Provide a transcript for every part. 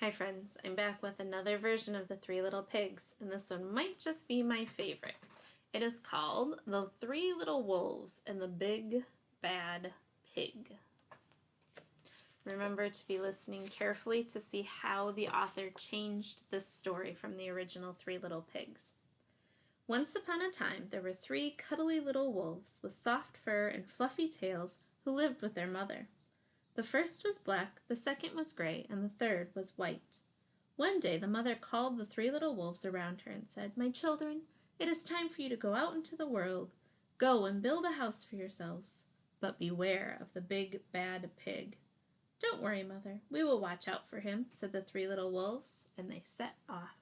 Hi friends, I'm back with another version of the Three Little Pigs, and this one might just be my favorite. It is called The Three Little Wolves and the Big Bad Pig. Remember to be listening carefully to see how the author changed this story from the original Three Little Pigs. Once upon a time, there were three cuddly little wolves with soft fur and fluffy tails who lived with their mother. The first was black, the second was gray, and the third was white. One day the mother called the three little wolves around her and said, "My children, it is time for you to go out into the world. Go and build a house for yourselves. But beware of the big bad pig." "Don't worry, Mother. We will watch out for him," said the three little wolves, and they set off.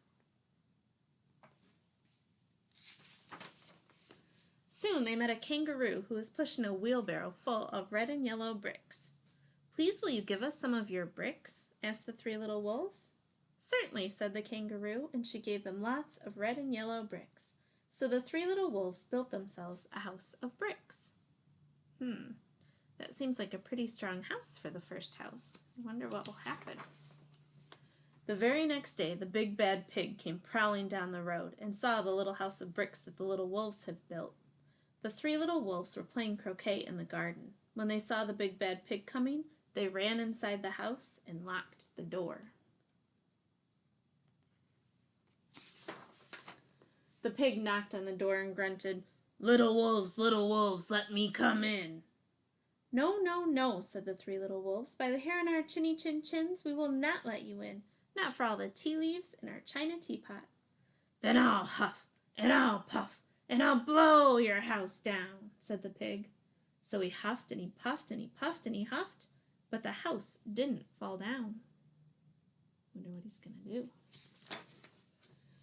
Soon they met a kangaroo who was pushing a wheelbarrow full of red and yellow bricks. "Please will you give us some of your bricks?" asked the three little wolves. "Certainly," said the kangaroo, and she gave them lots of red and yellow bricks. So the three little wolves built themselves a house of bricks. That seems like a pretty strong house for the first house. I wonder what will happen. The very next day, the big bad pig came prowling down the road and saw the little house of bricks that the little wolves had built. The three little wolves were playing croquet in the garden. When they saw the big bad pig coming, they ran inside the house and locked the door. The pig knocked on the door and grunted, little wolves, let me come in." "No, no, no," said the three little wolves. "By the hair on our chinny chin chins, we will not let you in. Not for all the tea leaves in our china teapot." "Then I'll huff, and I'll puff, and I'll blow your house down," said the pig. So he huffed and he puffed and he puffed and he huffed, but the house didn't fall down. Wonder what he's going to do.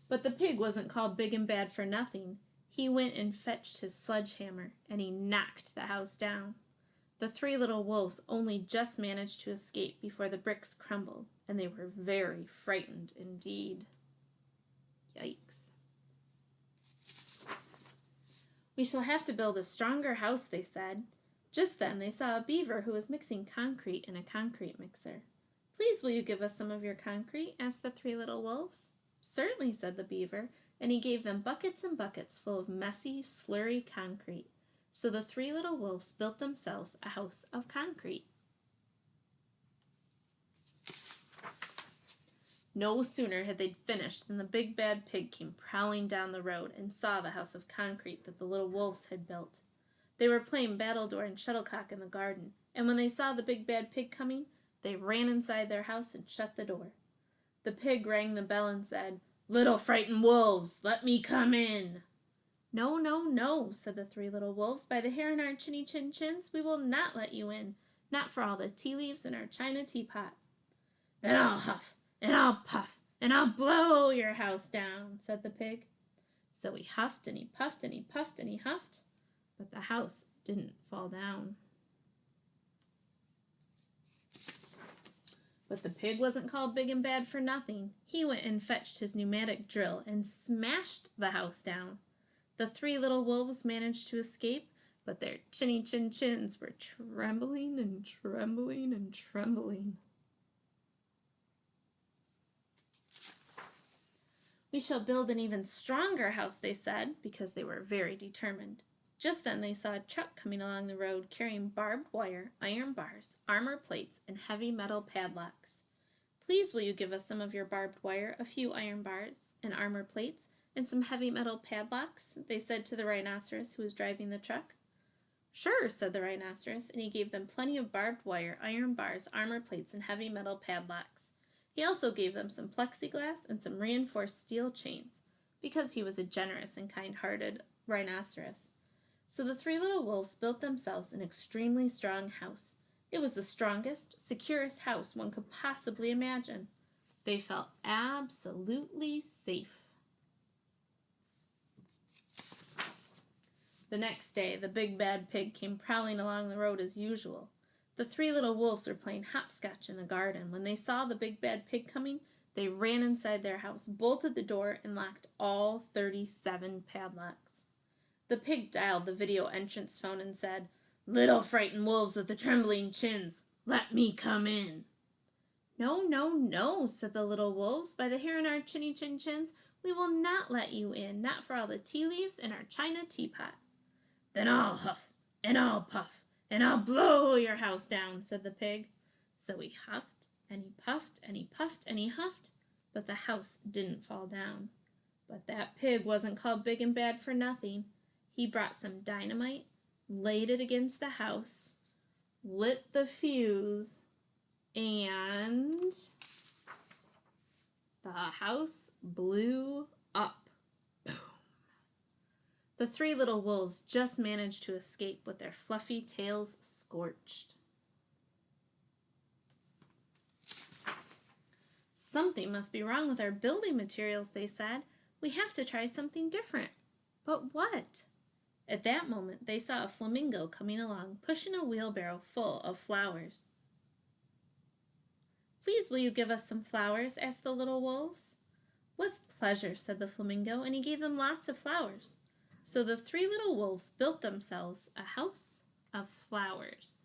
But the pig wasn't called big and bad for nothing. He went and fetched his sledgehammer, and he knocked the house down. The three little wolves only just managed to escape before the bricks crumbled, and they were very frightened indeed. Yikes. "We shall have to build a stronger house," they said. Just then they saw a beaver who was mixing concrete in a concrete mixer. "Please will you give us some of your concrete?" asked the three little wolves. "Certainly," said the beaver, and he gave them buckets and buckets full of messy, slurry concrete. So the three little wolves built themselves a house of concrete. No sooner had they finished than the big bad pig came prowling down the road and saw the house of concrete that the little wolves had built. They were playing battledore and shuttlecock in the garden, and when they saw the big bad pig coming, they ran inside their house and shut the door. The pig rang the bell and said, "Little frightened wolves, let me come in." "No, no, no," said the three little wolves. "By the hair on our chinny chin chins, we will not let you in. Not for all the tea leaves in our china teapot." "Then I'll huff, and I'll puff, and I'll blow your house down," said the pig. So he huffed and he puffed and he puffed and he huffed, but the house didn't fall down. But the pig wasn't called big and bad for nothing. He went and fetched his pneumatic drill and smashed the house down. The three little wolves managed to escape, but their chinny chin chins were trembling and trembling and trembling. "We shall build an even stronger house," they said, because they were very determined. Just then they saw a truck coming along the road carrying barbed wire, iron bars, armor plates, and heavy metal padlocks. "Please will you give us some of your barbed wire, a few iron bars, and armor plates, and some heavy metal padlocks?" they said to the rhinoceros who was driving the truck. "Sure," said the rhinoceros, and he gave them plenty of barbed wire, iron bars, armor plates, and heavy metal padlocks. He also gave them some plexiglass and some reinforced steel chains, because he was a generous and kind-hearted rhinoceros. So the three little wolves built themselves an extremely strong house. It was the strongest, securest house one could possibly imagine. They felt absolutely safe. The next day, the big bad pig came prowling along the road as usual. The three little wolves were playing hopscotch in the garden. When they saw the big bad pig coming, they ran inside their house, bolted the door, and locked all 37 padlocks. The pig dialed the video entrance phone and said, "Little frightened wolves with the trembling chins, let me come in." "No, no, no," said the little wolves. "By the hair on our chinny chin chins, we will not let you in, not for all the tea leaves in our china teapot." "Then I'll huff, and I'll puff, and I'll blow your house down," said the pig. So he huffed, and he puffed, and he puffed, and he huffed, but the house didn't fall down. But that pig wasn't called big and bad for nothing. He brought some dynamite, laid it against the house, lit the fuse, and the house blew up. Boom. The three little wolves just managed to escape with their fluffy tails scorched. "Something must be wrong with our building materials," they said. "We have to try something different." But what? At that moment, they saw a flamingo coming along, pushing a wheelbarrow full of flowers. "Please, will you give us some flowers?" asked the little wolves. "With pleasure," said the flamingo, and he gave them lots of flowers. So the three little wolves built themselves a house of flowers.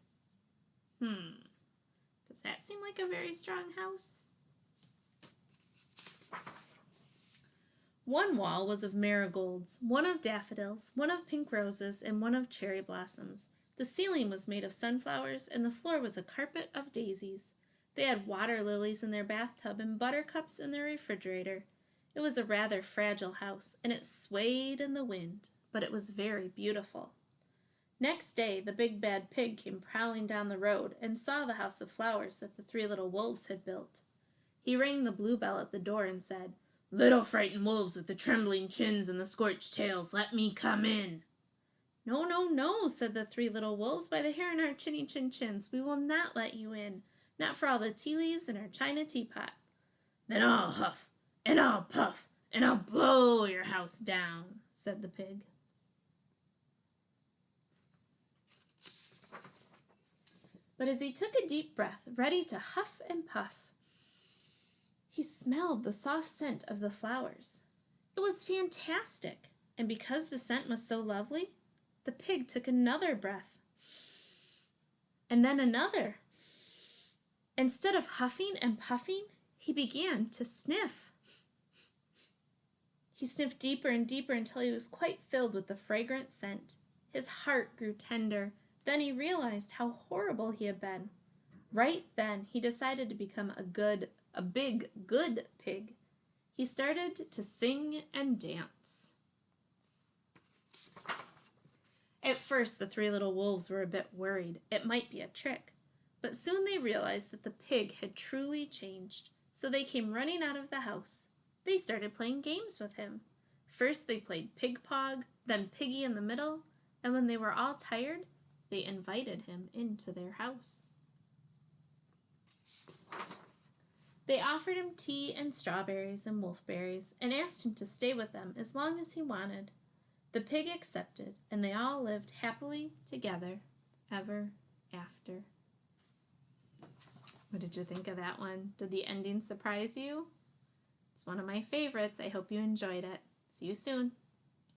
Does that seem like a very strong house? One wall was of marigolds, one of daffodils, one of pink roses, and one of cherry blossoms. The ceiling was made of sunflowers, and the floor was a carpet of daisies. They had water lilies in their bathtub and buttercups in their refrigerator. It was a rather fragile house, and it swayed in the wind, but it was very beautiful. Next day, the big bad pig came prowling down the road and saw the house of flowers that the three little wolves had built. He rang the blue bell at the door and said, "Little frightened wolves with the trembling chins and the scorched tails, let me come in." "No, no, no," said the three little wolves. "By the hair on our chinny chin chins, we will not let you in, not for all the tea leaves in our china teapot." "Then I'll huff, and I'll puff, and I'll blow your house down," said the pig. But as he took a deep breath, ready to huff and puff, he smelled the soft scent of the flowers. It was fantastic, and because the scent was so lovely, the pig took another breath, and then another. Instead of huffing and puffing, he began to sniff. He sniffed deeper and deeper until he was quite filled with the fragrant scent. His heart grew tender. Then he realized how horrible he had been. Right then, he decided to become a big, good pig. He started to sing and dance. At first, the three little wolves were a bit worried. It might be a trick. But soon they realized that the pig had truly changed. So they came running out of the house. They started playing games with him. First they played Pig Pog, then Piggy in the Middle, and when they were all tired, they invited him into their house. They offered him tea and strawberries and wolfberries and asked him to stay with them as long as he wanted. The pig accepted, and they all lived happily together ever after. What did you think of that one? Did the ending surprise you? It's one of my favorites. I hope you enjoyed it. See you soon.